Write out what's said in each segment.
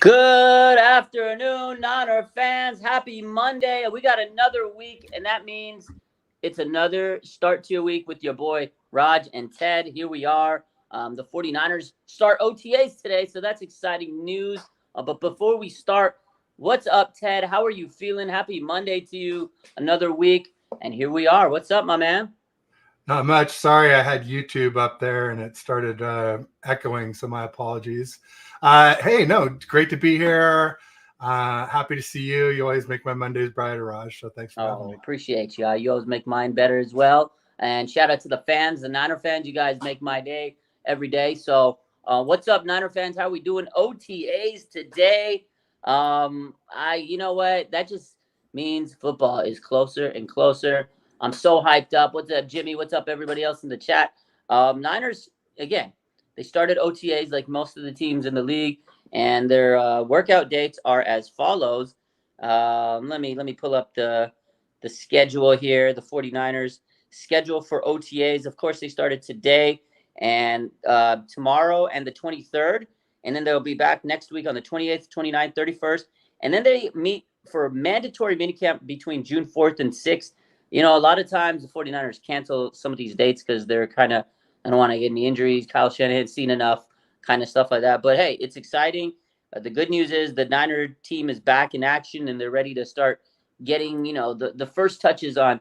Good afternoon, Niner fans. Happy Monday. We got another week, and that means it's another start to your week with your boy Raj and Ted. Here we are. The 49ers start OTAs today, so that's exciting news. But before we start, what's up, Ted? How are you feeling? Happy Monday to you. Another week, and here we are. What's up, my man? Not much. Sorry, I had YouTube up there and it started echoing, so my apologies. Hey, no, great to be here. Happy to see you. You always make my Mondays brighter, Raj, so thanks for having me. Appreciate you. You always make mine better as well. And shout out to the fans, the Niner fans. You guys make my day every day. So what's up, Niner fans? How are we doing? OTAs today. You know what? That just means football is closer and closer. I'm so hyped up. What's up, Jimmy? What's up, everybody else in the chat? Niners, again, they started OTAs like most of the teams in the league, and their workout dates are as follows. Let me pull up the schedule here. The 49ers schedule for OTAs. Of course, they started today and tomorrow and the 23rd, and then they'll be back next week on the 28th, 29th, 31st, and then they meet for mandatory minicamp between June 4th and 6th. You know, a lot of times the 49ers cancel some of these dates because they're kind of, I don't want to get any injuries. Kyle Shanahan's seen enough kind of stuff like that. But, hey, it's exciting. The good news is the Niner team is back in action, and they're ready to start getting, the first touches on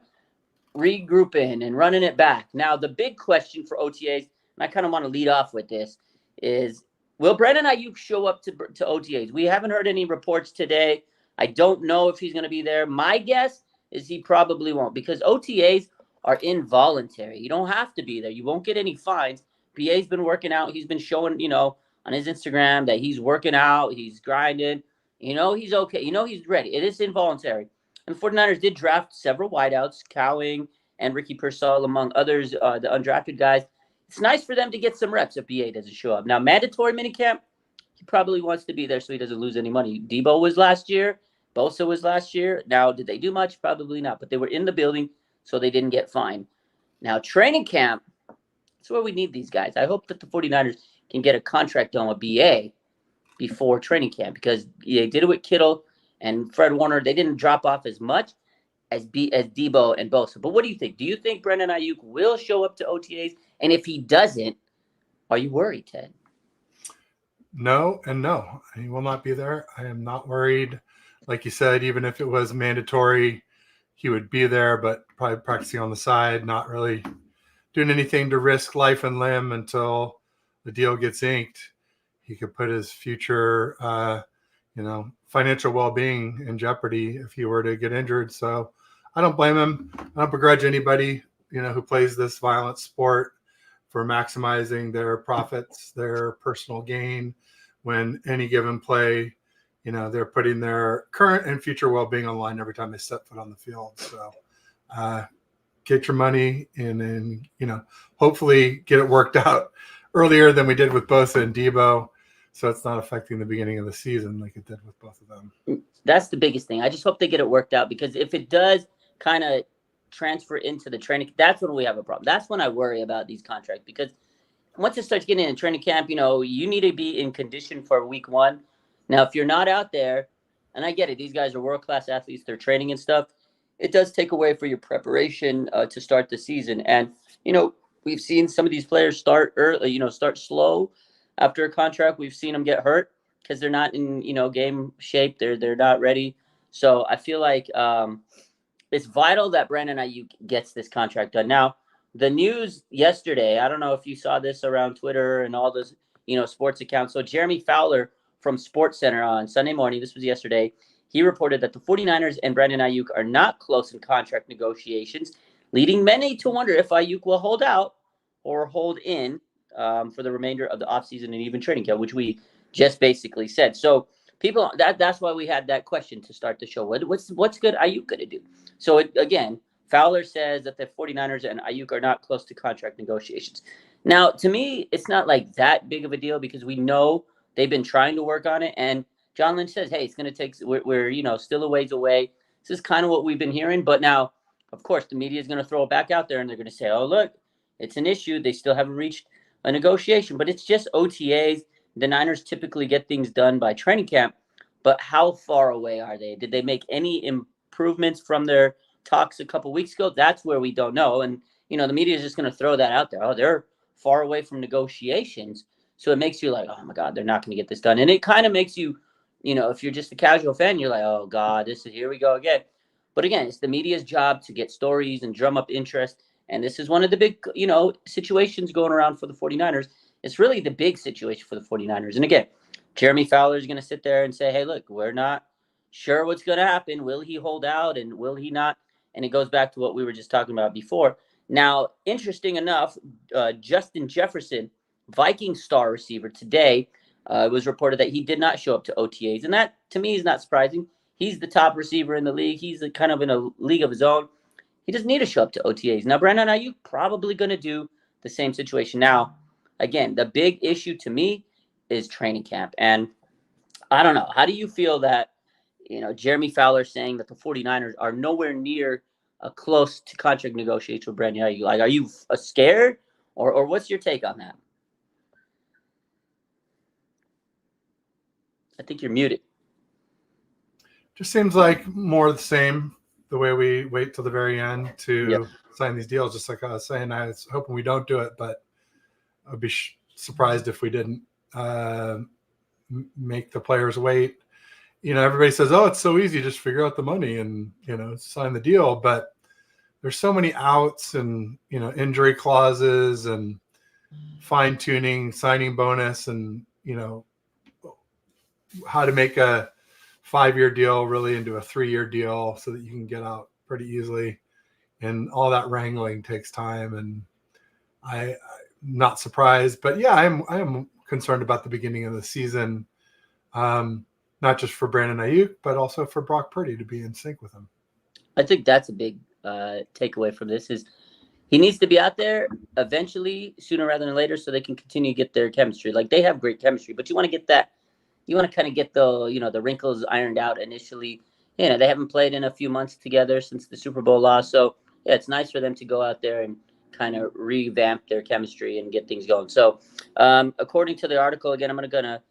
regrouping and running it back. Now, the big question for OTAs, and I kind of want to lead off with this, is will Brandon Aiyuk show up to OTAs? We haven't heard any reports today. I don't know if he's going to be there. My guess is he probably won't, because OTAs are involuntary. You don't have to be there. You won't get any fines. BA's been working out. He's been showing, on his Instagram that he's working out. He's grinding. He's okay. He's ready. It is involuntary. And the 49ers did draft several wideouts, Cowing and Ricky Pearsall, among others, the undrafted guys. It's nice for them to get some reps if BA doesn't show up. Now, mandatory minicamp, he probably wants to be there so he doesn't lose any money. Debo was last year. Bosa was last year. Now, did they do much? Probably not. But they were in the building, so they didn't get fined. Now, training camp, that's where we need these guys. I hope that the 49ers can get a contract done with BA before training camp, because they did it with Kittle and Fred Warner. They didn't drop off as much as Debo and Bosa. But what do you think? Do you think Brandon Aiyuk will show up to OTAs? And if he doesn't, are you worried, Ted? No and no. He will not be there. I am not worried. Like you said, even if it was mandatory, he would be there, but probably practicing on the side, not really doing anything to risk life and limb until the deal gets inked. He could put his future, financial well-being in jeopardy if he were to get injured. So I don't blame him. I don't begrudge anybody, who plays this violent sport for maximizing their profits, their personal gain. When any given play, they're putting their current and future well-being on the line every time they step foot on the field. So get your money and hopefully get it worked out earlier than we did with Bosa and Debo, so it's not affecting the beginning of the season like it did with both of them. That's the biggest thing. I just hope they get it worked out, because if it does kind of transfer into the training, that's when we have a problem. That's when I worry about these contracts, because once it starts getting in training camp, you need to be in condition for week one. Now, if you're not out there, and I get it, these guys are world-class athletes, they're training and stuff, it does take away for your preparation to start the season. And, we've seen some of these players start early, start slow after a contract. We've seen them get hurt because they're not in, game shape. They're not ready. So I feel like it's vital that Brandon Aiyuk gets this contract done. Now, the news yesterday, I don't know if you saw this around Twitter and all those, sports accounts. So Jeremy Fowler from SportsCenter on Sunday morning, this was yesterday, he reported that the 49ers and Brandon Aiyuk are not close in contract negotiations, leading many to wonder if Aiyuk will hold out or hold in for the remainder of the offseason and even training camp, which we just basically said. So people, that's why we had that question to start the show. What's good Aiyuk going to do? So again, Fowler says that the 49ers and Aiyuk are not close to contract negotiations. Now, to me, it's not like that big of a deal, because we know they've been trying to work on it. And John Lynch says, hey, it's going to take, we're still a ways away. This is kind of what we've been hearing. But now, of course, the media is going to throw it back out there, and they're going to say, oh, look, it's an issue. They still haven't reached a negotiation. But it's just OTAs. the Niners typically get things done by training camp, but how far away are they? Did they make any improvements from their talks a couple weeks ago? That's where we don't know. And, the media is just going to throw that out there. Oh, they're far away from negotiations. So it makes you like, oh my God, they're not going to get this done. And it kind of makes you, if you're just a casual fan, you're like, oh God, here we go again. But again, it's the media's job to get stories and drum up interest. And this is one of the big, situations going around for the 49ers. It's really the big situation for the 49ers. And again, Jeremy Fowler is going to sit there and say, hey, look, we're not sure what's going to happen. Will he hold out and will he not? And it goes back to what we were just talking about before. Now, interesting enough, Justin Jefferson, Viking star receiver today, it was reported that he did not show up to OTAs. And that, to me, is not surprising. He's the top receiver in the league. He's kind of in a league of his own. He doesn't need to show up to OTAs. Now, Brandon Aiyuk probably going to do the same situation. Now, again, the big issue to me is training camp. And I don't know. How do you feel that, Jeremy Fowler saying that the 49ers are nowhere near close to contract negotiations with Brandon Aiyuk? Like, are you scared? Or what's your take on that? I think you're muted. Just seems like more of the same, the way we wait till the very end to sign these deals. Just like I was saying, I was hoping we don't do it, but I'd be surprised if we didn't make the players wait. Everybody says, oh, it's so easy, just figure out the money and, sign the deal. But there's so many outs and, injury clauses and fine tuning, signing bonus, and, how to make a 5-year deal really into a 3-year deal so that you can get out pretty easily. And all that wrangling takes time. And I'm not surprised, but yeah, I am concerned about the beginning of the season. Not just for Brandon Aiyuk, but also for Brock Purdy to be in sync with him. I think that's a big takeaway from this is he needs to be out there eventually, sooner rather than later, so they can continue to get their chemistry. Like, they have great chemistry, but you want to get that. You want to kind of get the wrinkles ironed out initially. They haven't played in a few months together since the Super Bowl loss. So, yeah, it's nice for them to go out there and kind of revamp their chemistry and get things going. So, according to the article, again, I'm going to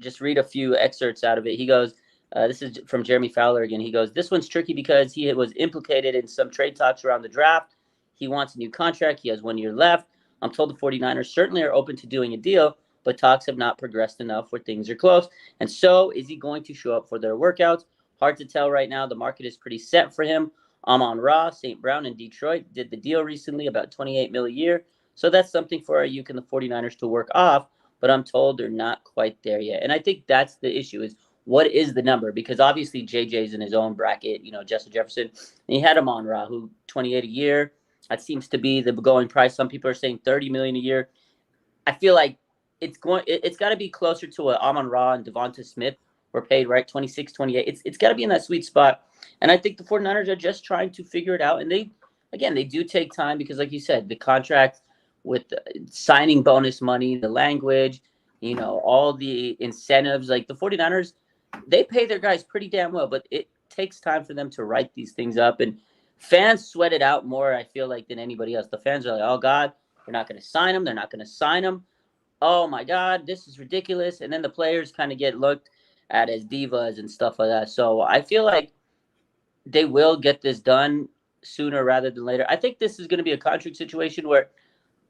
just read a few excerpts out of it. He goes, this is from Jeremy Fowler again. He goes, this one's tricky because he was implicated in some trade talks around the draft. He wants a new contract. He has 1 year left. I'm told the 49ers certainly are open to doing a deal, but talks have not progressed enough where things are close. And so is he going to show up for their workouts? Hard to tell right now. The market is pretty set for him. Amon-Ra, St. Brown, and Detroit did the deal recently, about $28 million a year. So that's something for Aiyuk and the 49ers to work off. But I'm told they're not quite there yet. And I think that's the issue is what is the number? Because obviously JJ's in his own bracket, Justin Jefferson. And he had Amon-Ra, who $28 a year. That seems to be the going price. Some people are saying $30 million a year. I feel like it's got to be closer to what Amon-Ra and Devonta Smith were paid, right? 26, 28. It's got to be in that sweet spot. And I think the 49ers are just trying to figure it out. And they do take time because, like you said, the contract with the signing bonus money, the language, all the incentives. Like the 49ers, they pay their guys pretty damn well, but it takes time for them to write these things up. And fans sweat it out more, I feel like, than anybody else. The fans are like, oh, God, they're not going to sign him. They're not going to sign him. Oh, my God, this is ridiculous. And then the players kind of get looked at as divas and stuff like that. So I feel like they will get this done sooner rather than later. I think this is going to be a contract situation where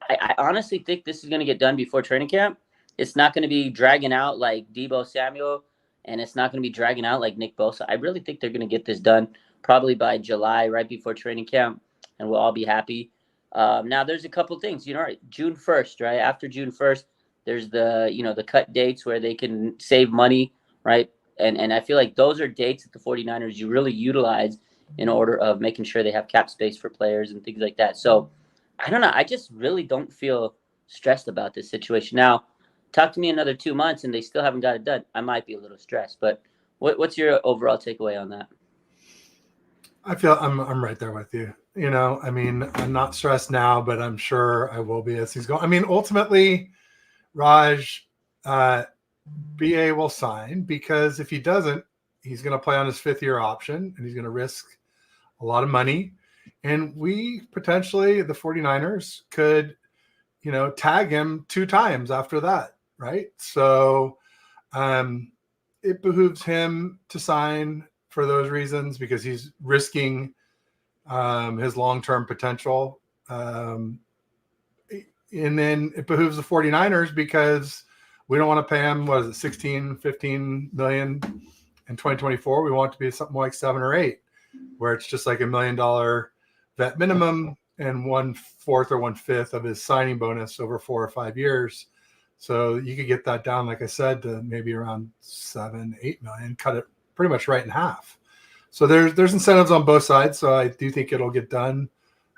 I honestly think this is going to get done before training camp. It's not going to be dragging out like Deebo Samuel, and it's not going to be dragging out like Nick Bosa. I really think they're going to get this done probably by July, right before training camp, and we'll all be happy. Now, there's a couple things. June 1st, right? After June 1st, there's the cut dates where they can save money, right? And I feel like those are dates that the 49ers you really utilize in order of making sure they have cap space for players and things like that. So, I don't know. I just really don't feel stressed about this situation. Now, talk to me another 2 months and they still haven't got it done. I might be a little stressed, but what's your overall takeaway on that? I feel I'm right there with you. I'm not stressed now, but I'm sure I will be as he's going. I mean, ultimately, Raj, BA will sign because if he doesn't, he's going to play on his 5th-year option and he's going to risk a lot of money. And we potentially, the 49ers, could, tag him 2 times after that. right? So it behooves him to sign for those reasons because he's risking his long-term potential. And then it behooves the 49ers because we don't want to pay him, what is it, 16, 15 million in 2024. We want it to be something like 7 or 8, where it's just like $1 million vet minimum and 1/4 or 1/5 of his signing bonus over 4 or 5 years. So you could get that down, like I said, to maybe around 7, 8 million, cut it pretty much right in half. So there's incentives on both sides. So I do think it'll get done.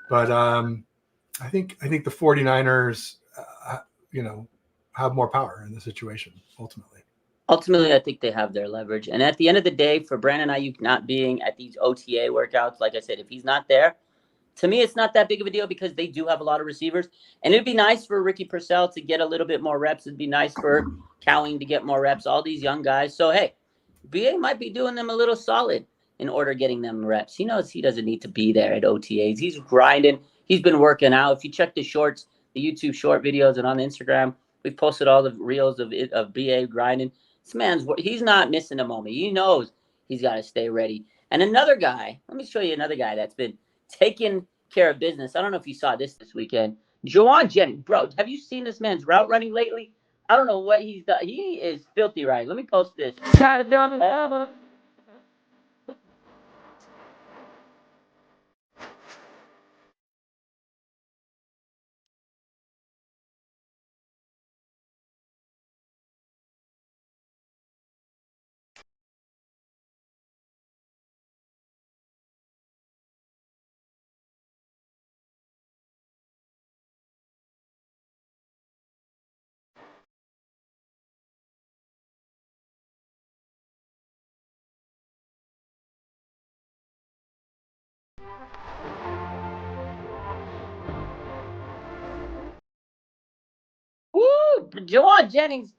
But I think the 49ers, have more power in the situation ultimately. Ultimately, I think they have their leverage. And at the end of the day, for Brandon Aiyuk not being at these OTA workouts, like I said, if he's not there, to me, it's not that big of a deal because they do have a lot of receivers. And it'd be nice for Ricky Purcell to get a little bit more reps. It'd be nice for Cowing to get more reps, all these young guys. So, hey, BA might be doing them a little solid in order getting them reps. He knows he doesn't need to be there at OTAs. He's grinding. He's been working out. If you check the shorts, the YouTube short videos, and on Instagram, we've posted all the reels of BA grinding. This he's not missing a moment. He knows he's got to stay ready. And another guy, let me show you another guy that's been taking care of business. I don't know if you saw this weekend. Jauan Jennings, bro, have you seen this man's route running lately? I don't know what he's done. He is filthy right. Let me post this. Woo! Jauan Jennings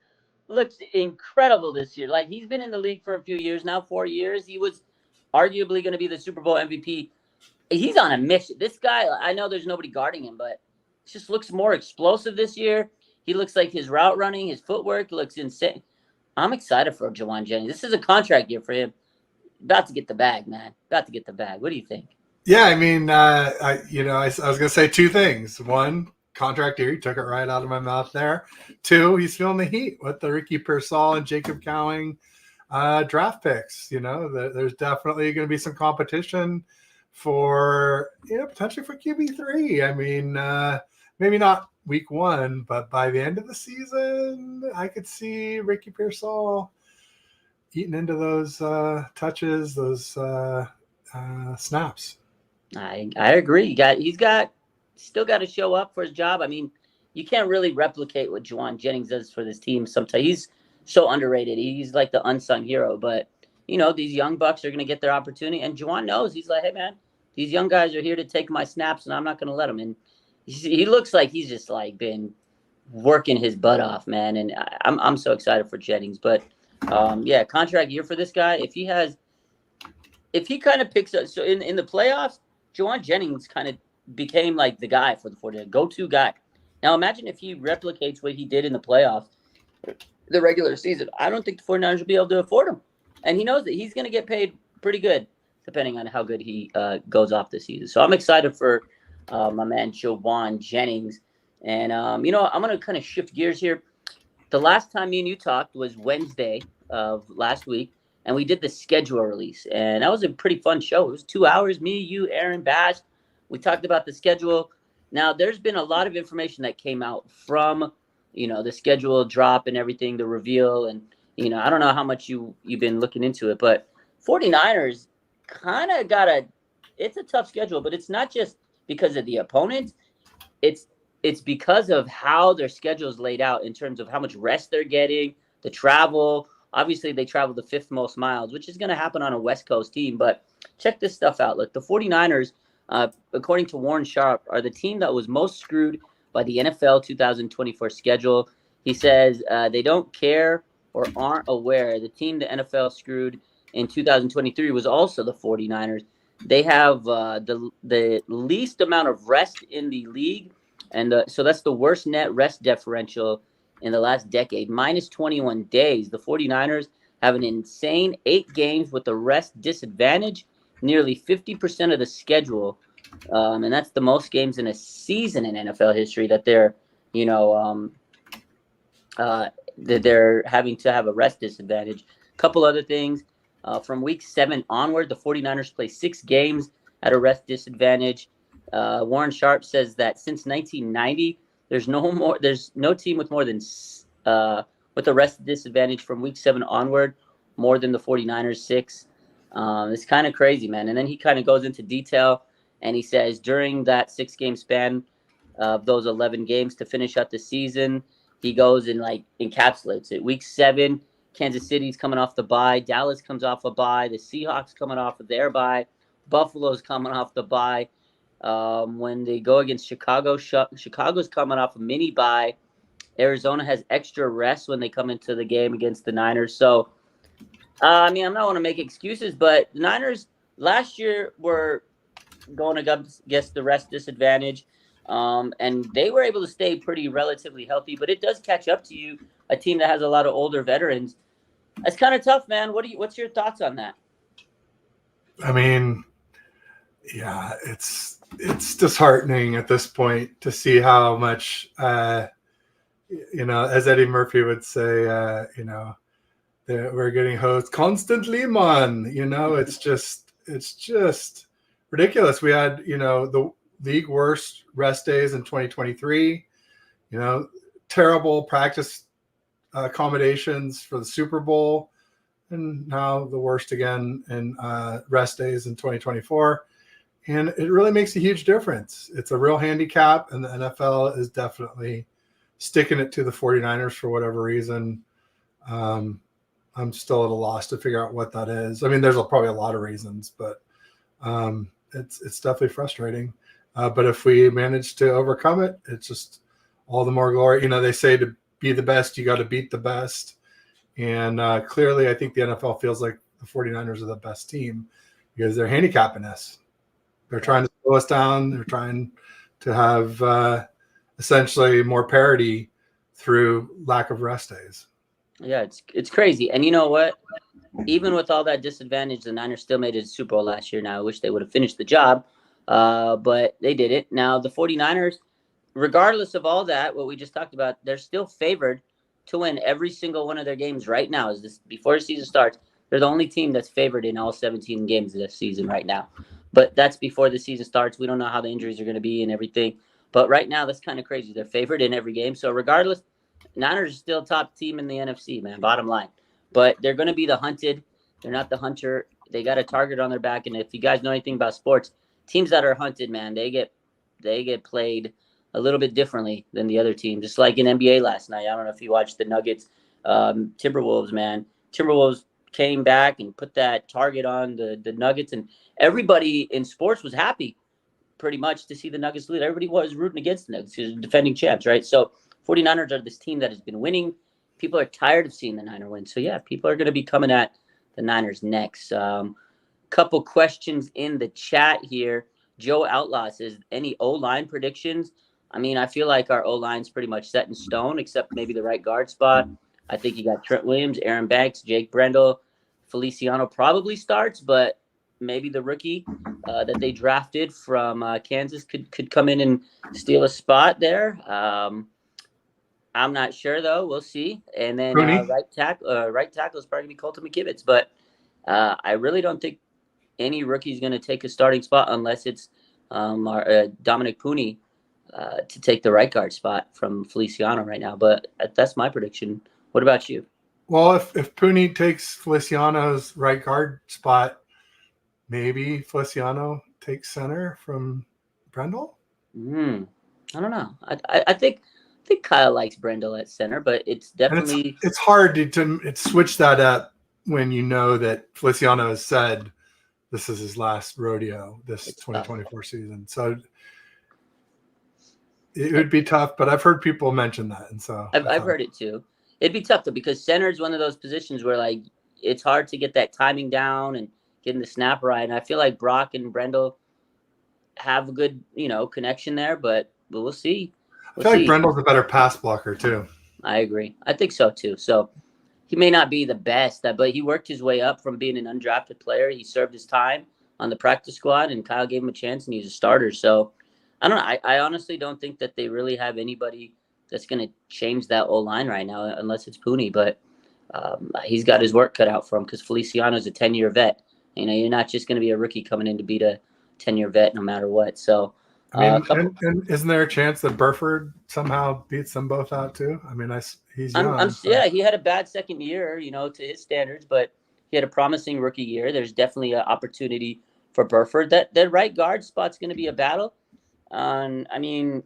looks incredible this year. Like, he's been in the league for a few years now, 4 years. He was arguably going to be the Super Bowl MVP. He's on a mission. This guy, I know there's nobody guarding him, but he just looks more explosive this year. He looks like his route running, his footwork looks insane. I'm excited for Jauan Jennings. This is a contract year for him. About to get the bag, man. About to get the bag. What do you think? Yeah, I mean, I was going to say two things. One, contract year, he took it right out of my mouth there. Two, he's feeling the heat with the Ricky Purcell and Jacob Cowing draft picks. There's definitely going to be some competition for, potentially for QB3. I mean, maybe not week 1, but by the end of the season, I could see Ricky Purcell eating into those touches, those snaps. I agree. He's still got to show up for his job. I mean, you can't really replicate what Jauan Jennings does for this team. Sometimes he's so underrated. He's like the unsung hero. But these young bucks are going to get their opportunity, and Jauan knows. He's like, hey man, these young guys are here to take my snaps, and I'm not going to let them. And he looks like he's just like been working his butt off, man. And I'm so excited for Jennings. But yeah, contract year for this guy. If he kind of picks up, so in the playoffs, Jauan Jennings kind of became like the guy for the 49ers, go-to guy. Now imagine if he replicates what he did in the playoffs, the regular season. I don't think the 49ers will be able to afford him. And he knows that he's going to get paid pretty good, depending on how good he goes off this season. So I'm excited for my man Jauan Jennings. And, I'm going to kind of shift gears here. The last time me and you talked was Wednesday of last week. And we did the schedule release, and that was a pretty fun show. It was 2 hours, me, you, Aaron, Bash. We talked about the schedule. Now, there's been a lot of information that came out from, the schedule drop and everything, the reveal. And, I don't know how much you've been looking into it, but 49ers kind of it's a tough schedule, but it's not just because of the opponents. It's because of how their schedule is laid out in terms of how much rest they're getting, the travel. Obviously, they travel the 5th most miles, which is going to happen on a West Coast team. But check this stuff out. Look, the 49ers, according to Warren Sharp, are the team that was most screwed by the NFL 2024 schedule. He says they don't care or aren't aware. The team the NFL screwed in 2023 was also the 49ers. They have the least amount of rest in the league. And so that's the worst net rest differential in the last decade, minus 21 days. The 49ers have an insane 8 games with the rest disadvantage, nearly 50% of the schedule. And that's the most games in a season in NFL history that they're, you know, that they're having to have a rest disadvantage. A couple other things. From week 7 onward, the 49ers play 6 games at a rest disadvantage. Warren Sharp says that since 1990, there's no team with more than with a rest disadvantage from week 7 onward, more than the 49ers 6. It's kind of crazy, man. And then he kind of goes into detail, and he says during that 6-game span of those 11 games to finish out the season, he goes and like encapsulates it. Week 7, Kansas City's coming off the bye. Dallas comes off a bye. The Seahawks coming off of their bye. Buffalo's coming off the bye. When they go against Chicago, Chicago's coming off a mini bye. Arizona has extra rest when they come into the game against the Niners. So, I mean, I'm not want to make excuses, but the Niners last year were going against the rest disadvantage. And they were able to stay pretty relatively healthy, but it does catch up to you, a team that has a lot of older veterans. That's kind of tough, man. What's your thoughts on that? I mean, yeah, it's disheartening at this point to see how much, as Eddie Murphy would say, that we're getting hosed constantly, man. It's just ridiculous. We had, the league worst rest days in 2023, terrible practice accommodations for the Super Bowl, and now the worst again in rest days in 2024. And it really makes a huge difference. It's a real handicap, and the NFL is definitely sticking it to the 49ers for whatever reason. I'm still at a loss to figure out what that is. I mean, there's probably a lot of reasons, but it's definitely frustrating. But if we manage to overcome it, it's just all the more glory. They say to be the best, you got to beat the best. And clearly, I think the NFL feels like the 49ers are the best team because they're handicapping us. They're trying to slow us down. They're trying to have essentially more parity through lack of rest days. Yeah, it's crazy. And you know what? Even with all that disadvantage, the Niners still made it to the Super Bowl last year. Now, I wish they would have finished the job. But they did it. Now, the 49ers, regardless of all that, what we just talked about, they're still favored to win every single one of their games right now. Before the season starts, they're the only team that's favored in all 17 games this season right now. But that's before the season starts. We don't know how the injuries are going to be and everything. But right now, that's kind of crazy. They're favored in every game. So regardless, Niners are still top team in the NFC, man, bottom line. But they're going to be the hunted. They're not the hunter. They got a target on their back. And if you guys know anything about sports, teams that are hunted, man, they get played a little bit differently than the other team. Just like in NBA last night. I don't know if you watched the Nuggets, Timberwolves, man. Timberwolves came back and put that target on the Nuggets, and everybody in sports was happy pretty much to see the Nuggets lead. Everybody was rooting against the Nuggets because they're defending champs, right? So 49ers are this team that has been winning. People are tired of seeing the Niner win. So, yeah, people are going to be coming at the Niners next. Couple questions in the chat here. Joe Outlaw says, any O-line predictions? I mean, I feel like our O-line's pretty much set in stone, except maybe the right guard spot. I think you got Trent Williams, Aaron Banks, Jake Brendel. Feliciano probably starts, but maybe the rookie that they drafted from Kansas could come in and steal a spot there. I'm not sure, though. We'll see. And then right tackle is probably going to be Colton McKivitz. But I really don't think any rookie is going to take a starting spot unless it's Dominic Puni to take the right guard spot from Feliciano right now. But that's my prediction. What about you? Well, if Puni takes Feliciano's right guard spot, maybe Feliciano takes center from Brendel? I don't know. I think Kyle likes Brendel at center, but it's definitely it's hard to switch that up when you know that Feliciano has said this is his last rodeo this 2024 season. So it would be tough, but I've heard people mention that, and so I've heard it too. It'd be tough though because center is one of those positions where like it's hard to get that timing down and getting the snap right. And I feel like Brock and Brendel have a good connection there, but we'll see. I feel like Brendel's a better pass blocker too. I agree. I think so too. So he may not be the best, but he worked his way up from being an undrafted player. He served his time on the practice squad, and Kyle gave him a chance, and he's a starter. So I don't know. I honestly don't think that they really have anybody that's going to change that O line right now, unless it's Puni. But he's got his work cut out for him because Feliciano's a 10-year vet. You know, you're not just going to be a rookie coming in to beat a 10-year vet no matter what. So, I mean, and isn't there a chance that Burford somehow beats them both out too? I mean, he's young. Yeah, he had a bad second year, you know, to his standards, but he had a promising rookie year. There's definitely an opportunity for Burford. That right guard spot's going to be a battle. I mean,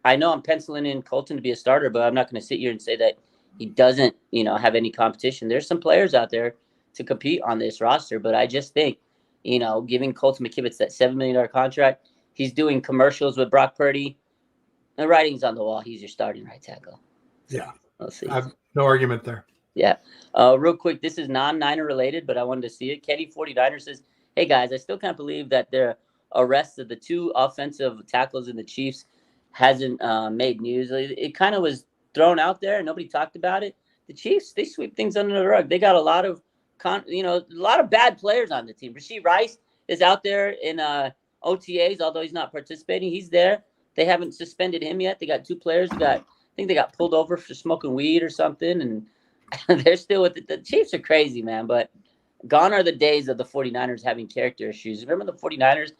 I know I'm penciling in Colton to be a starter, but I'm not going to sit here and say that he doesn't, you know, have any competition. There's some players out there to compete on this roster, but I just think, you know, giving Colton McKivitz that $7 million contract, he's doing commercials with Brock Purdy. The writing's on the wall. He's your starting right tackle. So, yeah. We'll see. I have no argument there. Yeah. Real quick, this is non-Niner related, but I wanted to see it. Kenny 49er says, hey, guys, I still can't believe that their arrest of the two offensive tackles in the Chiefs hasn't made news. It kind of was thrown out there and nobody talked about it. The Chiefs, they sweep things under the rug. They got a lot of, a lot of bad players on the team. Rashee Rice is out there in OTAs, although he's not participating. He's there. They haven't suspended him yet. They got two players. I think they got pulled over for smoking weed or something, and they're still with it. The Chiefs are crazy, man, but gone are the days of the 49ers having character issues. Remember the 49ers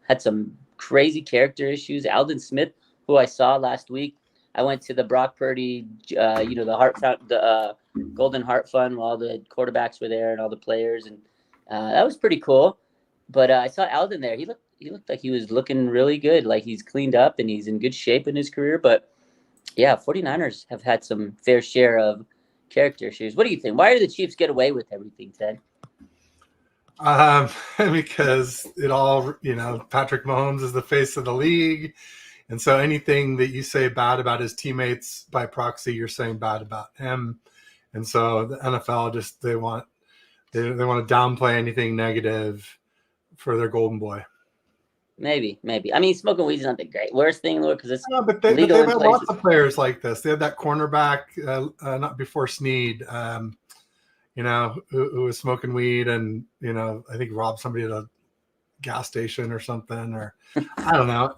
had some crazy character issues? Aldon Smith, who I saw last week, I went to the Brock Purdy, the Golden Heart Fund while the quarterbacks were there and all the players, and that was pretty cool. But I saw Aldon there. He looked like he was looking really good, like he's cleaned up and he's in good shape in his career. But yeah, 49ers have had some fair share of character issues. What do you think? Why do the Chiefs get away with everything, Ted? Because it all, Patrick Mahomes is the face of the league. And so anything that you say bad about his teammates by proxy, you're saying bad about him. And so the NFL just, they want to downplay anything negative for their golden boy. Maybe. I mean, smoking weed is not the worst thing, Lord, because it's but they've had lots of players like this. They had that cornerback, not before Snead, who was smoking weed and, I think robbed somebody at a gas station or something, or I don't know.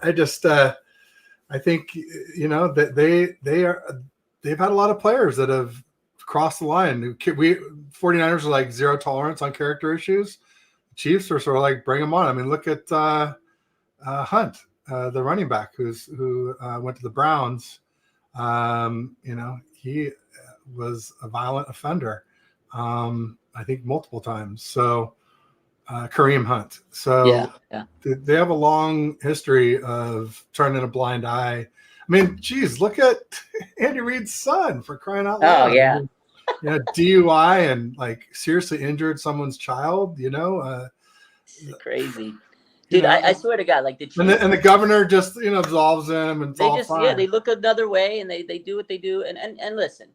I think, that they've had a lot of players that have crossed the line. 49ers are like zero tolerance on character issues. Chiefs are sort of like, bring them on. I mean, look at Hunt, the running back who went to the Browns. He was a violent offender, I think multiple times. So Kareem Hunt. So yeah. They have a long history of turning a blind eye. I mean, geez, look at Andy Reid's son, for crying out loud. Oh yeah. DUI and like seriously injured someone's child. Crazy. Dude, I swear to God, like the Chiefs, and the governor just absolves him, and they look another way and they do what they do. And listen,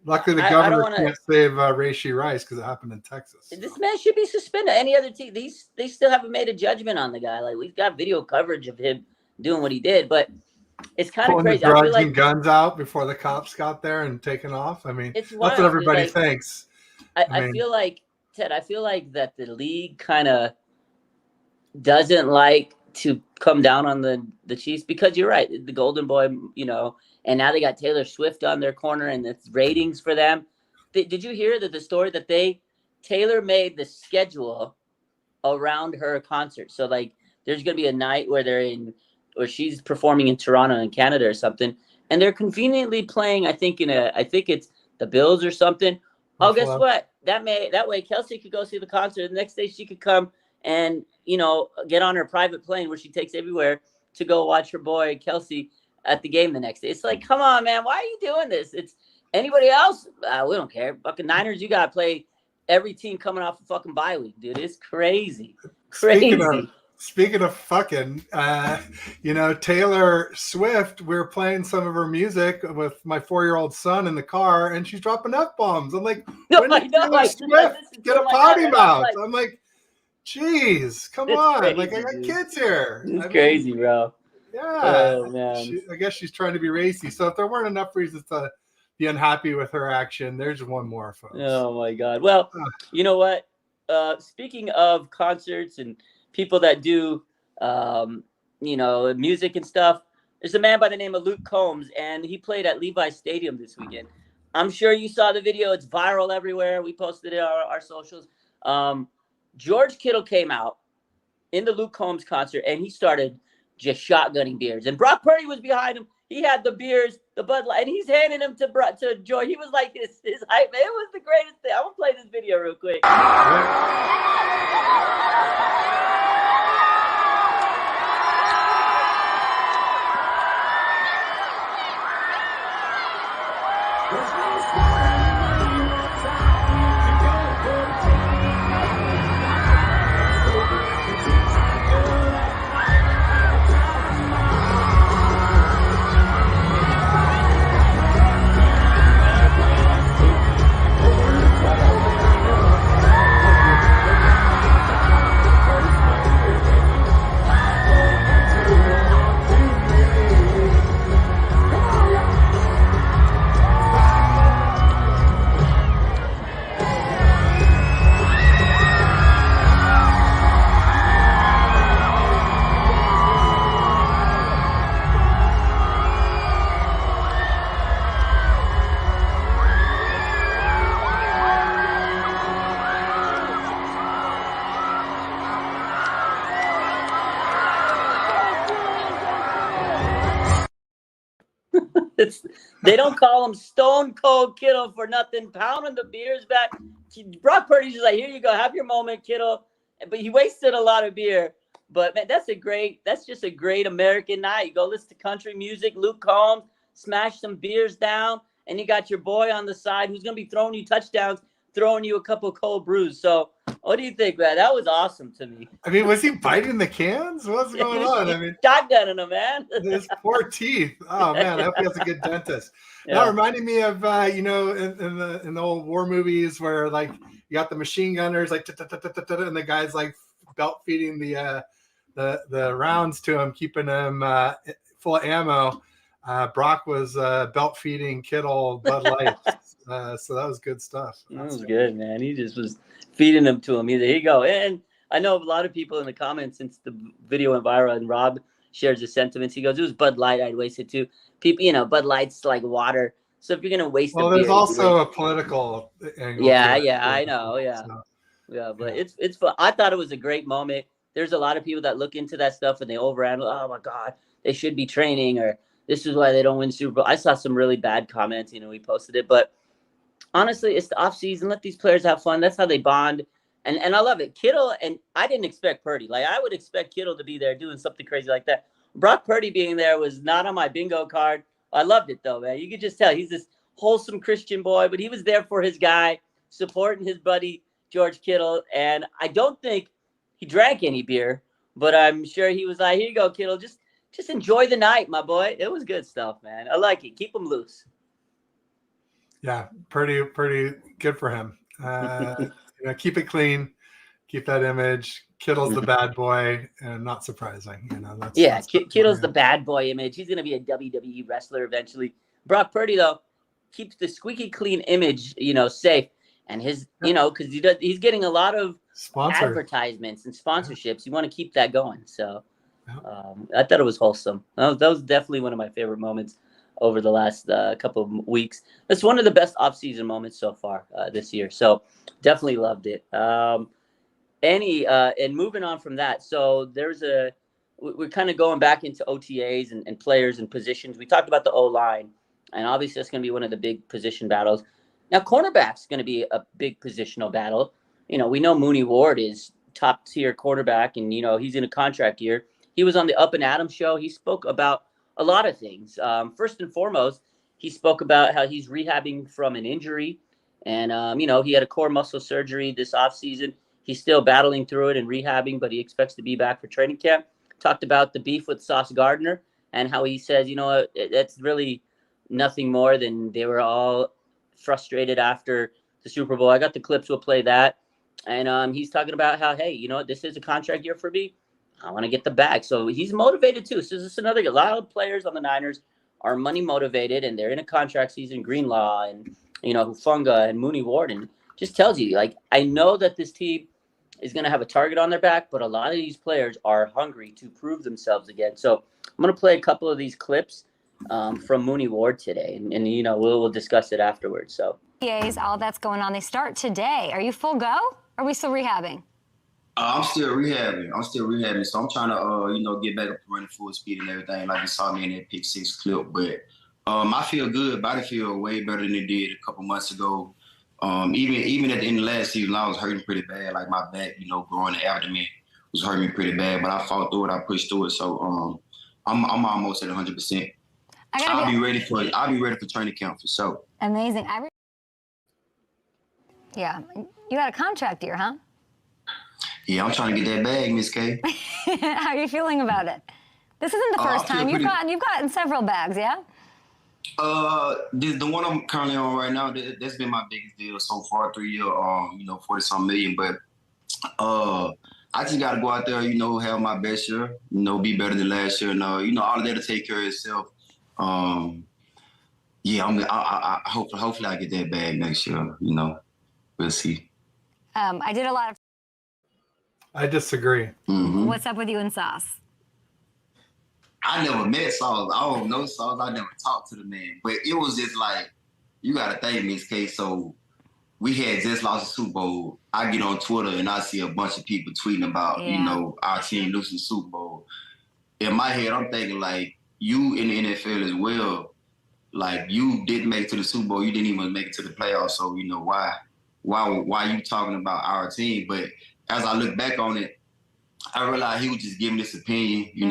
luckily the governor can't save Rashee Rice because it happened in Texas. This man should be suspended. Any other team, they still haven't made a judgment on the guy. Like, we've got video coverage of him doing what he did, but it's kind of crazy. The drugs I feel like and guns out before the cops got there and taken off. I mean, that's what everybody thinks. I feel like, Ted, that the league kind of doesn't like to come down on the Chiefs because you're right, the golden boy, and now they got Taylor Swift on their corner and it's ratings for them. Did you hear the story that Taylor made the schedule around her concert? So like there's going to be a night where she's performing in Toronto in Canada or something, and they're conveniently playing, I think it's the Bills or something. Oh, guess what? That way Kelsey could go see the concert. The next day she could come and, get on her private plane where she takes everywhere to go watch her boy Kelsey at the game the next day. It's like, come on, man, why are you doing this? It's anybody else. We don't care. Fucking Niners, you got to play every team coming off a fucking bye week, dude. It's crazy. Speaking of fucking, Taylor Swift, we were playing some of her music with my 4-year-old son in the car, and she's dropping F-bombs. I'm like, Swift get a potty mouth. I'm like, geez, come on. Crazy, like, I got kids here. It's crazy, bro. Yeah. Oh, man. I guess she's trying to be racy. So if there weren't enough reasons to be unhappy with her action. There's one more, folks. Oh my God. Well, you know what? Speaking of concerts and people that do, music and stuff, there's a man by the name of Luke Combs, and he played at Levi Stadium this weekend. I'm sure you saw the video. It's viral everywhere. We posted it on our socials. George Kittle came out in the Luke Combs concert, and he started just shotgunning beers. And Brock Purdy was behind him. He had the beers, the Bud Light, and he's handing them to George. He was like his hype man. It was the greatest thing. I'm going to play this video real quick. They don't call him Stone Cold Kittle for nothing, pounding the beers back. Brock Purdy's just like, here you go, have your moment, Kittle. But he wasted a lot of beer. But man, that's just a great American night. You go listen to country music, Luke Combs, smash some beers down, and you got your boy on the side who's gonna be throwing you touchdowns, throwing you a couple of cold brews. So what do you think, man? That was awesome to me. I mean, was he biting the cans? What's going on? I mean, shotgunning him, man. His poor teeth. Oh man, I hope he has a good dentist. Yeah. That reminded me of in the old war movies where like you got the machine gunners like and the guys like belt feeding the rounds to him, keeping him full of ammo. Brock was belt feeding Kittle Bud Light. So that was good stuff. That was good, man. He just was feeding them to him. Here you go. And I know a lot of people in the comments since the video went viral, and Rob shares his sentiments. He goes, it was Bud Light. I'd waste it too. People, Bud Light's like water. So if you're going to waste well, there's also a political angle. I know. Yeah. So, yeah, but it's fun. I thought it was a great moment. There's a lot of people that look into that stuff and they overanalyze. Oh my God, they should be training, or this is why they don't win Super Bowl. I saw some really bad comments. We posted it, but honestly, it's the off season. Let these players have fun. That's how they bond. And I love it. Kittle, and I didn't expect Purdy. Like, I would expect Kittle to be there doing something crazy like that. Brock Purdy being there was not on my bingo card. I loved it, though, man. You could just tell he's this wholesome Christian boy, but he was there for his guy, supporting his buddy, George Kittle. And I don't think he drank any beer, but I'm sure he was like, here you go, Kittle. Just enjoy the night, my boy. It was good stuff, man. I like it. Keep him loose. Yeah, pretty good for him. Keep it clean, keep that image. Kittle's the bad boy, and not surprising. Kittle's the bad boy image. He's gonna be a WWE wrestler eventually. Brock Purdy though keeps the squeaky clean image, safe, and his, because he's getting a lot of advertisements and sponsorships. You want to keep that going. So I thought it was wholesome. That was definitely one of my favorite moments over the last couple of weeks. That's one of the best off-season moments so far this year. So definitely loved it. And moving on from that, so we're kind of going back into OTAs and players and positions. We talked about the O-line, and obviously that's going to be one of the big position battles. Now, cornerback's going to be a big positional battle. We know Mooney Ward is top-tier quarterback, and, he's in a contract year. He was on the Up and Adams show. He spoke about a lot of things. First and foremost, he spoke about how he's rehabbing from an injury. And, he had a core muscle surgery this offseason. He's still battling through it and rehabbing, but he expects to be back for training camp. Talked about the beef with Sauce Gardner and how he says, that's really nothing more than they were all frustrated after the Super Bowl. I got the clips. We'll play that. And he's talking about how, hey, this is a contract year for me. I want to get the bag. So he's motivated too. So this is a lot of players on the Niners are money motivated and they're in a contract season, Greenlaw and, Hufunga and Mooney Ward, and just tells you, like, I know that this team is going to have a target on their back, but a lot of these players are hungry to prove themselves again. So I'm going to play a couple of these clips from Mooney Ward today, and we'll discuss it afterwards. So OTAs, all that's going on. They start today. Are you full go? Or are we still rehabbing? I'm still rehabbing. So I'm trying to, get back up to running full speed and everything, like you saw me in that pick 6 clip. But I feel good. Body feel way better than it did a couple months ago. Even at the end of last season, I was hurting pretty bad. Like my back, growing the abdomen was hurting me pretty bad. But I fought through it. I pushed through it. So I'm almost at 100%. I'll be ready for training camp for sure. Amazing. Yeah, you got a contract year, huh? Yeah, I'm trying to get that bag, Miss K. How are you feeling about it? This isn't the first time. You've gotten several bags, yeah? The one I'm currently on right now, that's been my biggest deal so far, 3 year, 40-some million. But I just gotta go out there, have my best year, be better than last year, and all of that to take care of itself. Hopefully I get that bag next year. We'll see. I did a lot of. I disagree. Mm-hmm. What's up with you and Sauce? I never met Sauce. I don't know Sauce. I never talked to the man. But it was just like, you got to think, Miss K. So we had just lost the Super Bowl. I get on Twitter and I see a bunch of people tweeting about, our team losing the Super Bowl. In my head, I'm thinking, like, you in the NFL as well, like, you didn't make it to the Super Bowl. You didn't even make it to the playoffs. So, why you talking about our team? But as I look back on it, I realized he was just giving this opinion. He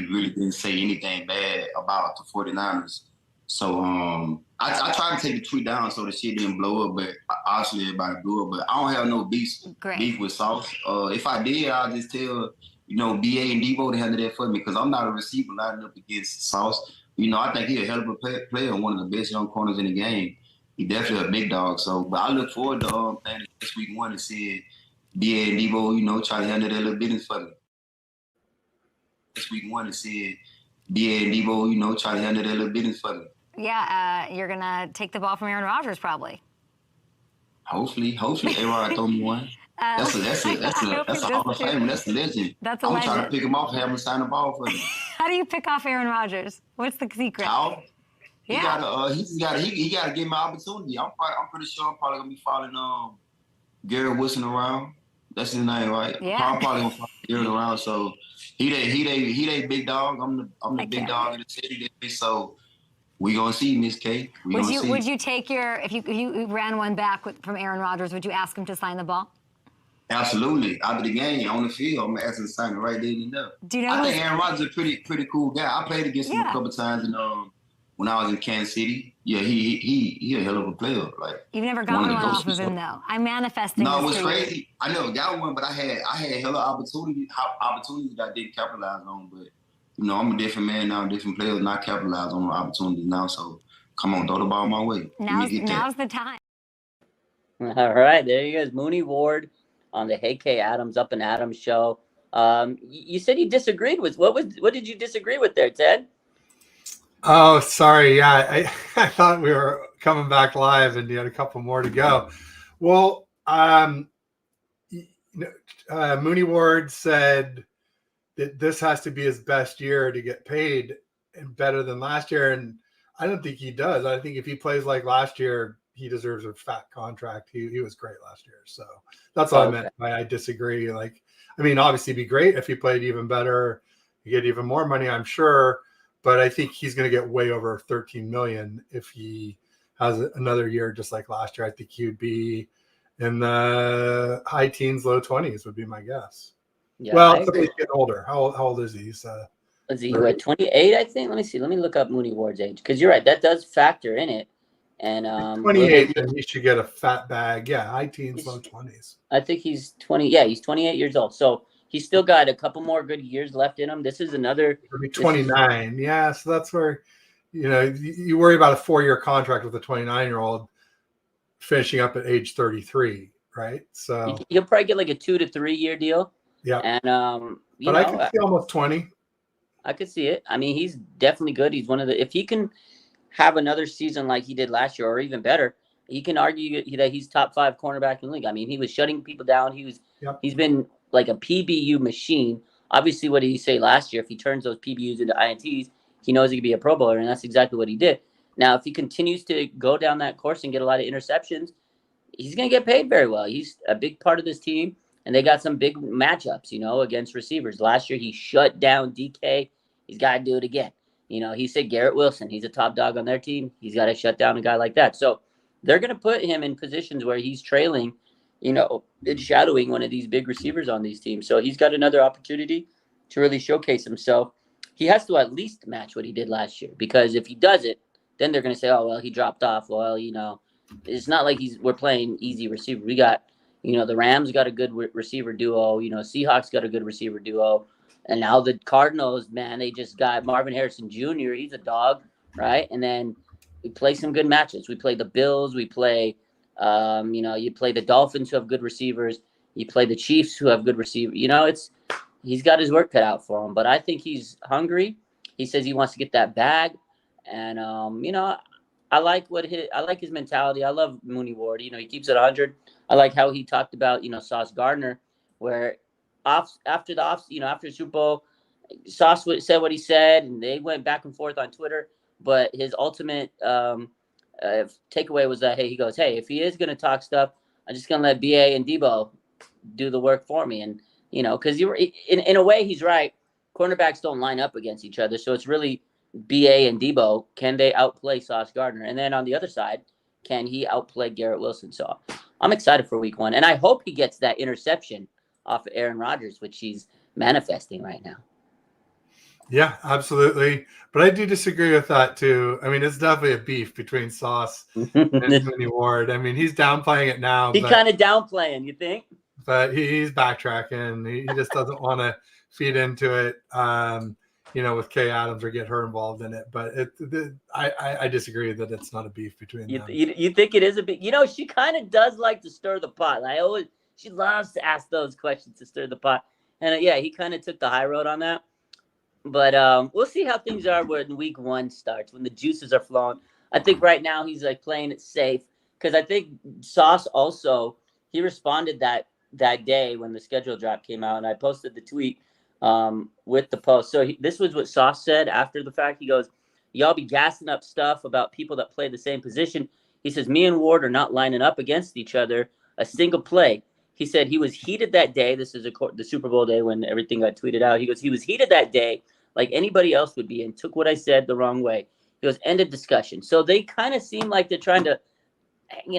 really didn't say anything bad about the 49ers. So I tried to take the tweet down so the shit didn't blow up, but obviously everybody blew up. But I don't have no beef with Sauce. If I did, I'll just tell, BA and Devo to handle that for me, because I'm not a receiver lining up against Sauce. I think he's a hell of a player, one of the best young corners in the game. He definitely a big dog. So, but I look forward to playing this week 1 and seeing BA and Devo, try to handle that little business for me. This week 1 and seeing BA and Devo, try to handle that little business for me. Yeah, you're gonna take the ball from Aaron Rodgers probably. Hopefully, A-Rod throw me one. That's a Hall of Fame. That's a legend. That's a I'm legend. trying to pick him off and have him sign the ball for me. How do you pick off Aaron Rodgers? What's the secret? How? He Yeah. gotta give me opportunity. I'm pretty sure I'm probably gonna be following Garrett Wilson around. That's his name, right? Yeah. I'm probably gonna follow Garrett around. So he they big dog. I'm the big dog in the city. So we gonna see, Miss K. Would you take if you ran one back from Aaron Rodgers, would you ask him to sign the ball? Absolutely. After the game, on the field, I'm asking to sign it right there and there. Do you know? I think Aaron Rodgers is a pretty cool guy. I played against him a couple times when I was in Kansas City. Yeah, he a hell of a player. Like, you've never gotten one off of him though. I'm manifesting. No, it was this for you. crazy. I never got one, but I had hella opportunities that I didn't capitalize on. But I'm a different man now, different players, not capitalize on the opportunities now. So come on, throw the ball my way. Now's the time. All right, there you go, Mooney Ward on the Hey K Adams Up and Adams show. You said you disagreed with what did you disagree with there, Ted? Oh, sorry. Yeah, I thought we were coming back live and you had a couple more to go. Well, Mooney Ward said that this has to be his best year to get paid and better than last year. And I don't think he does. I think if he plays like last year, he deserves a fat contract. He was great last year. So that's all I meant by I disagree. Like, I mean, obviously it'd be great if he played even better, you get even more money, I'm sure. But I think he's going to get way over 13 million if he has another year just like last year. I think he would be in the high teens, low 20s would be my guess. Yeah, well, he's getting older. How old is he? Is he 28, I think? Let me see. Let me look up Mooney Ward's age, because you're right. That does factor in it. And 28, then he should get a fat bag. Yeah, high teens, low 20s. I think he's 20. Yeah, he's 28 years old. So he's still got a couple more good years left in him. This is another. He'll be 29. Yeah, so that's where, you worry about a 4-year contract with a 29-year-old finishing up at age 33, right? So he'll probably get like a 2 to 3 year deal. Yeah. And but I can see almost 20. I could see it. I mean, he's definitely good. He's one of the, if he can have another season like he did last year or even better, he can argue that he's top 5 cornerback in the league. I mean, he was shutting people down. He's been like a PBU machine. Obviously, what did he say last year? If he turns those PBUs into INTs, he knows he could be a Pro Bowler, and that's exactly what he did. Now, if he continues to go down that course and get a lot of interceptions, he's going to get paid very well. He's a big part of this team, and they got some big matchups, against receivers. Last year, he shut down DK. He's got to do it again. He said Garrett Wilson. He's a top dog on their team. He's got to shut down a guy like that. So they're going to put him in positions where he's trailing, and shadowing one of these big receivers on these teams. So he's got another opportunity to really showcase himself. He has to at least match what he did last year, because if he does it, then they're going to say, oh, well, he dropped off. Well, it's not like we're playing easy receiver. We got, the Rams got a good receiver duo. Seahawks got a good receiver duo. And now the Cardinals, man, they just got Marvin Harrison Jr. He's a dog, right? And then we play some good matches. We play the Bills. We play, you play the Dolphins, who have good receivers. You play the Chiefs, who have good receivers. He's got his work cut out for him. But I think he's hungry. He says he wants to get that bag. And, I like his mentality. I love Mooney Ward. He keeps it 100. I like how he talked about, Sauce Gardner, where after the Super Bowl, Sauce said what he said, and they went back and forth on Twitter. But his ultimate takeaway was that, he goes, hey, if he is going to talk stuff, I'm just going to let BA and Debo do the work for me. And, because you were in a way, he's right. Cornerbacks don't line up against each other. So it's really BA and Debo. Can they outplay Sauce Gardner? And then on the other side, can he outplay Garrett Wilson? So I'm excited for week 1. And I hope he gets that interception off of Aaron Rodgers, which he's manifesting right now. Yeah, absolutely. But I do disagree with that too. I mean, it's definitely a beef between Sauce and Mooney Ward. I mean, he's downplaying it now. He's kind of downplaying, you think? But he's backtracking. He just doesn't want to feed into it, with Kay Adams or get her involved in it. But I disagree that it's not a beef between them. You think it is a beef? She kind of does like to stir the pot. She loves to ask those questions to stir the pot. And he kind of took the high road on that. But we'll see how things are when week 1 starts, when the juices are flowing. I think right now he's playing it safe, because I think Sauce also, he responded that day when the schedule drop came out, and I posted the tweet with the post. So this was what Sauce said after the fact. He goes, y'all be gassing up stuff about people that play the same position. He says, me and Ward are not lining up against each other a single play. He said he was heated that day. This is the Super Bowl day when everything got tweeted out. He goes, he was heated that day like anybody else would be, and took what I said the wrong way. He goes, end of discussion. So they kind of seem like they're trying to,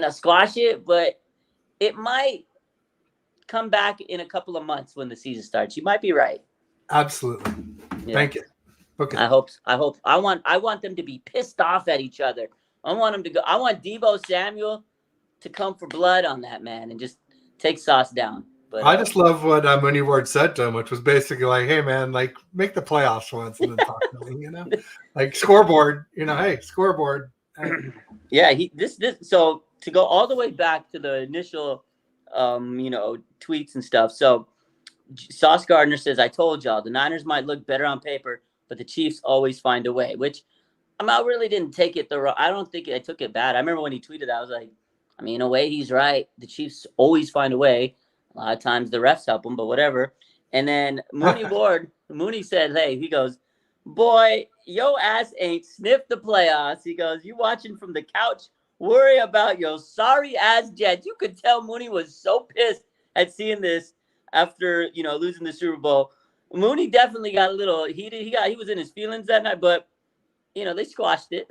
squash it, but it might come back in a couple of months when the season starts. You might be right. Absolutely. Yeah. Thank you. Okay. I want them to be pissed off at each other. I want them to go. I want Debo Samuel to come for blood on that man and just take Sauce down. But I just love what Mooney Ward said to him, which was basically like, hey man, make the playoffs once and then talk to me, scoreboard, hey, scoreboard. Yeah, so to go all the way back to the initial tweets and stuff. So Sauce Gardner says, I told y'all the Niners might look better on paper, but the Chiefs always find a way, which I really didn't take it I don't think I took it bad. I remember when he tweeted that, I was like, in a way he's right. The Chiefs always find a way. A lot of times the refs help them, but whatever. And then Mooney said, hey, he goes, boy, yo ass ain't sniffed the playoffs. He goes, you watching from the couch, worry about your sorry ass Jets. You could tell Mooney was so pissed at seeing this after, losing the Super Bowl. Mooney definitely got a little heated. He was in his feelings that night, but, they squashed it.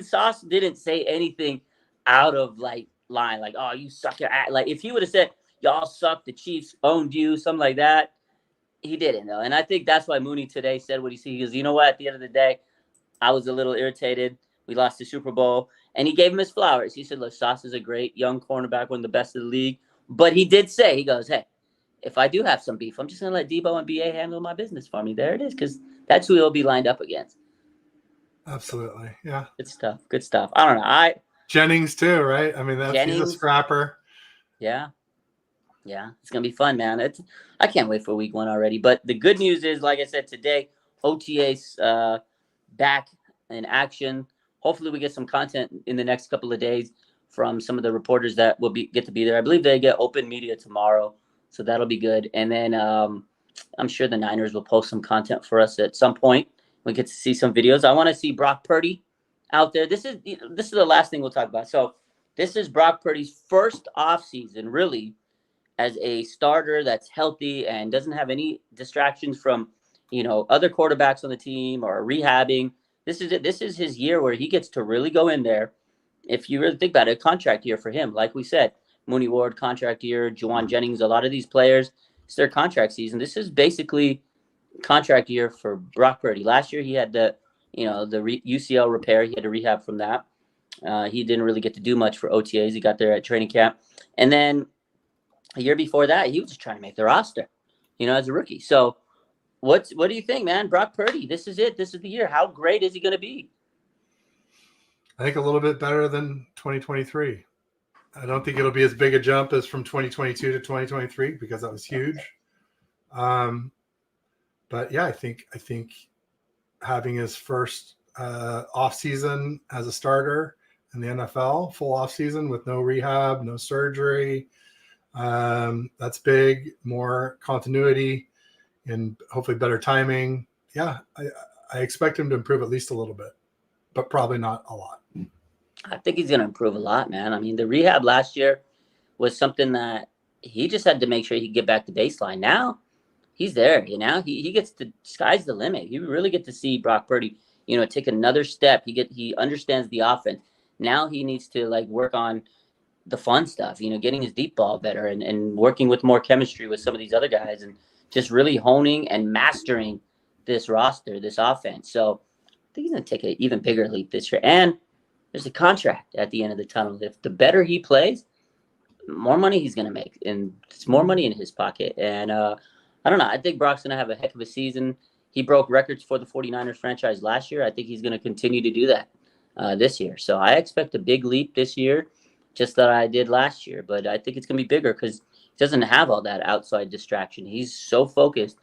Sauce didn't say anything out of line, like, oh, you suck your ass. Like, if he would have said, y'all suck, the Chiefs owned you, something like that, he didn't, though. And I think that's why Mooney today said what he said. He goes, you know what? At the end of the day, I was a little irritated. We lost the Super Bowl. And he gave him his flowers. He said, look, Sauce is a great young cornerback, one of the best of the league. But he did say, he goes, hey, if I do have some beef, I'm just going to let Debo and BA handle my business for me. There it is, because that's who he'll be lined up against. Absolutely, yeah. Good stuff. I don't know. Jennings, too, right? He's a scrapper. Yeah. Yeah, it's going to be fun, man. I can't wait for week 1 already. But the good news is, like I said today, OTAs back in action. Hopefully we get some content in the next couple of days from some of the reporters that will get to be there. I believe they get open media tomorrow, so that'll be good. And then I'm sure the Niners will post some content for us at some point. We get to see some videos. I want to see Brock Purdy out there. This is the last thing we'll talk about. So this is Brock Purdy's first offseason, really, as a starter that's healthy and doesn't have any distractions from, other quarterbacks on the team or rehabbing. This is it. This is his year where he gets to really go in there. If you really think about it, contract year for him. Like we said, Mooney Ward, contract year, Jauan Jennings, a lot of these players, it's their contract season. This is basically contract year for Brock Purdy. Last year he had the UCL repair. He had to rehab from that. He didn't really get to do much for OTAs. He got there at training camp. And then a year before that, he was just trying to make the roster, as a rookie. So what do you think, man? Brock Purdy, this is it. This is the year. How great is he going to be? I think a little bit better than 2023. I don't think it'll be as big a jump as from 2022 to 2023 because that was huge. But yeah, I think having his first off season as a starter in the NFL, full off season with no rehab, no surgery, that's big. More continuity and hopefully better timing. Yeah, I expect him to improve at least a little bit, but probably not a lot. I think he's going to improve a lot, man. I mean, the rehab last year was something that he just had to make sure he could get back to baseline. Now he's there, he gets to, sky's the limit. You really get to see Brock Purdy, take another step. He understands the offense. Now he needs to work on the fun stuff, getting his deep ball better and working with more chemistry with some of these other guys and just really honing and mastering this roster, this offense. So I think he's going to take an even bigger leap this year. And there's a contract at the end of the tunnel. If the better he plays, more money he's going to make, and it's more money in his pocket. And I don't know. I think Brock's going to have a heck of a season. He broke records for the 49ers franchise last year. I think he's going to continue to do that this year. So I expect a big leap this year, just that I did last year. But I think it's going to be bigger because he doesn't have all that outside distraction. He's so focused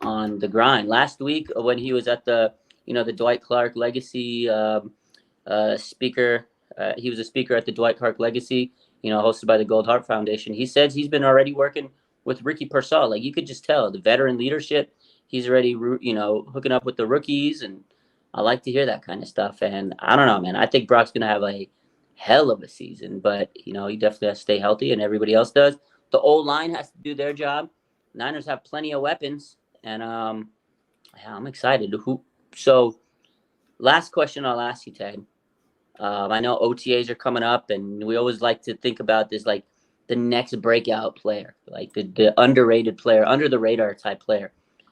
on the grind. Last week when he was at the Dwight Clark Legacy speaker. He was a speaker at the Dwight Clark Legacy, hosted by the Gold Heart Foundation. He says he's been already working with Ricky Pearsall. You could just tell the veteran leadership. He's already, hooking up with the rookies, and I like to hear that kind of stuff. And I don't know, man. I think Brock's gonna have a hell of a season, but he definitely has to stay healthy, and everybody else does. The old line has to do their job. Niners have plenty of weapons, and I'm excited. So, last question I'll ask you, Ted. I know OTAs are coming up, and we always like to think about this, the next breakout player, the underrated player, under the radar type player.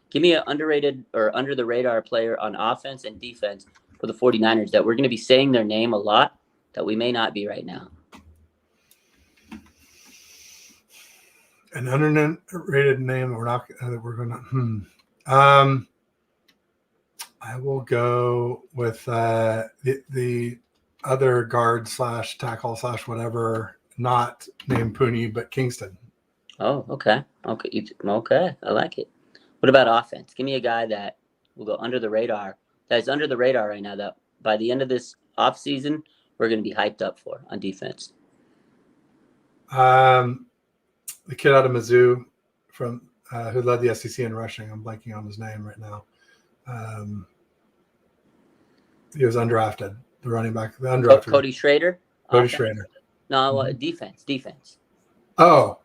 Give me an underrated or under the radar player on offense and defense for the 49ers that we're going to be saying their name a lot that we may not be right now. An underrated name we're going to I will go with the other guard / tackle / whatever, not named Purdy, but Kingston. Oh, okay. Okay. I like it. What about offense? Give me a guy that will go under the radar, that's under the radar right now, that by the end of this offseason, we're going to be hyped up for on defense. The kid out of Mizzou from who led the SEC in rushing. I'm blanking on his name right now. He was undrafted. The running back, the undrafted. Cody Schrader. Cody Schrader. No, defense. Oh,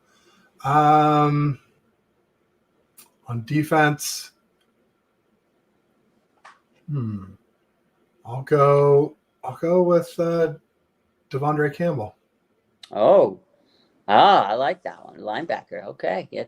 on defense, I'll go with Devondre Campbell. Oh, I like that one. Linebacker. Okay, yeah,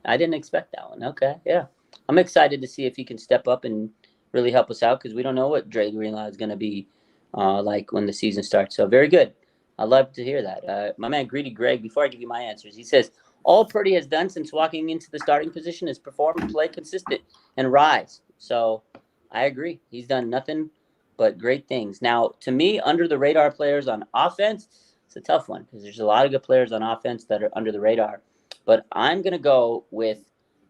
I didn't expect that one. Okay, yeah, I'm excited to see if he can step up and really help us out because we don't know what Dre Greenlaw is going to be like when the season starts. So very good. I love to hear that. My man Greedy Greg, before I give you my answers, he says, all Purdy has done since walking into the starting position is perform, play consistent, and rise. So I agree. He's done nothing but great things. Now, to me, under the radar players on offense, it's a tough one because there's a lot of good players on offense that are under the radar. But I'm going to go with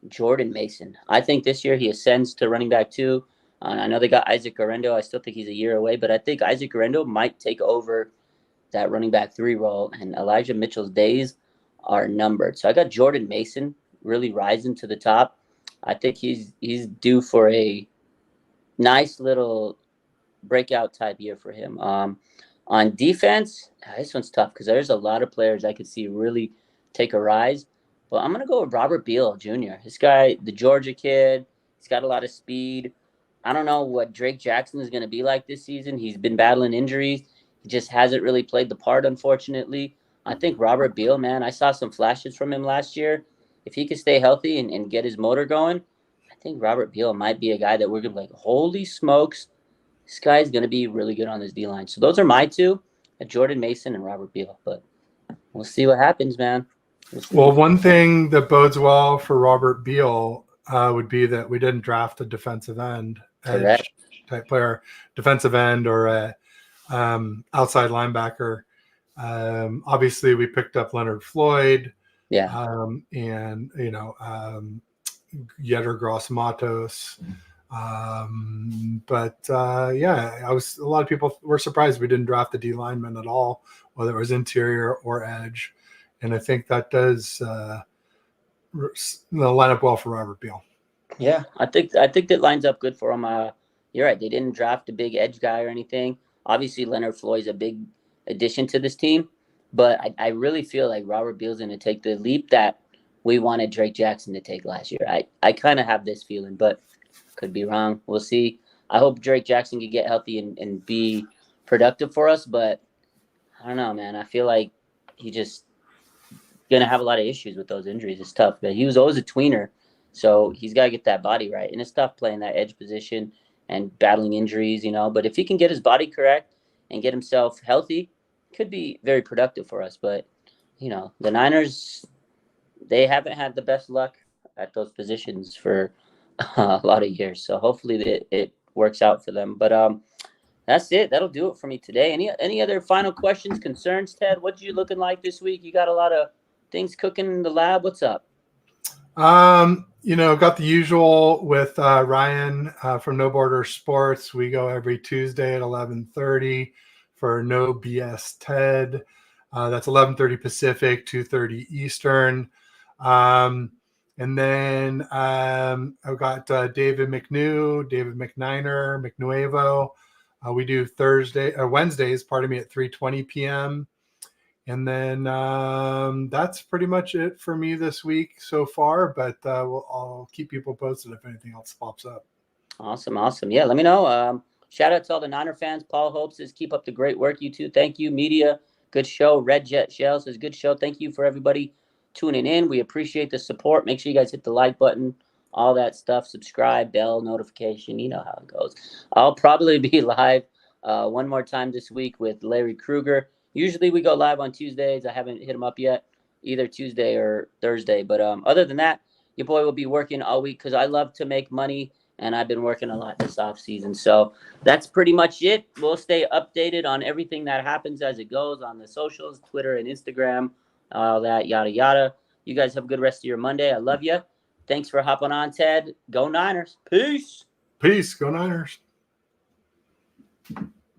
Jordan Mason. I think this year he ascends to running back 2. I know they got Isaac Guerrero. I still think he's a year away, but I think Isaac Guerrero might take over that running back 3 role, and Elijah Mitchell's days are numbered. So I got Jordan Mason really rising to the top. I think he's due for a nice little breakout type year for him. On defense, this one's tough because there's a lot of players I could see really take a rise. But I'm going to go with Robert Beal Jr. This guy, the Georgia kid, he's got a lot of speed. I don't know what Drake Jackson is going to be like this season. He's been battling injuries. He just hasn't really played the part, unfortunately. I think Robert Beal, man, I saw some flashes from him last year. If he could stay healthy and get his motor going, I think Robert Beal might be a guy that we're going to be like, holy smokes, this guy's going to be really good on this D-line. So those are my 2, Jordan Mason and Robert Beal. But we'll see what happens, man. Well, one thing that bodes well for Robert Beal would be that we didn't draft a defensive end edge type player, defensive end or a outside linebacker. Obviously, we picked up Leonard Floyd. Yeah. And, Yetter Gross Matos. But a lot of people were surprised we didn't draft the D lineman at all, whether it was interior or edge. And I think that does line up well for Robert Beal. Yeah, I think that lines up good for him. You're right. They didn't draft a big edge guy or anything. Obviously, Leonard Floyd's a big addition to this team. But I really feel like Robert Beal's going to take the leap that we wanted Drake Jackson to take last year. I kind of have this feeling, but could be wrong. We'll see. I hope Drake Jackson can get healthy and be productive for us. But I don't know, man. I feel like he just going to have a lot of issues with those injuries. It's tough. But he was always a tweener, so he's got to get that body right. And it's tough playing that edge position and battling injuries, But if he can get his body correct and get himself healthy, could be very productive for us. But, the Niners, they haven't had the best luck at those positions for a lot of years. So hopefully it works out for them. But that's it. That'll do it for me today. Any other final questions, concerns, Ted? What you looking like this week? You got a lot of things cooking in the lab. What's up? Got the usual with Ryan from No Border Sports. We go every Tuesday at 11:30 for No BS Ted. That's 11:30 Pacific, 2:30 Eastern. And then I've got David McNiner, McNuevo. We do Wednesdays, at 3:20 p.m. And then that's pretty much it for me this week so far. But I'll keep people posted if anything else pops up. Awesome. Yeah, let me know. Shout out to all the Niner fans. Paul Hope says, keep up the great work, you two. Thank you, media. Good show. Red Jet Shell says, good show. Thank you for everybody tuning in. We appreciate the support. Make sure you guys hit the like button, all that stuff. Subscribe, bell, notification. You know how it goes. I'll probably be live one more time this week with Larry Kruger. Usually we go live on Tuesdays. I haven't hit him up yet, either Tuesday or Thursday. But other than that, your boy will be working all week because I love to make money, and I've been working a lot this off season. So that's pretty much it. We'll stay updated on everything that happens as it goes on the socials, Twitter and Instagram, all that, yada, yada. You guys have a good rest of your Monday. I love you. Thanks for hopping on, Ted. Go Niners. Peace. Peace. Go Niners.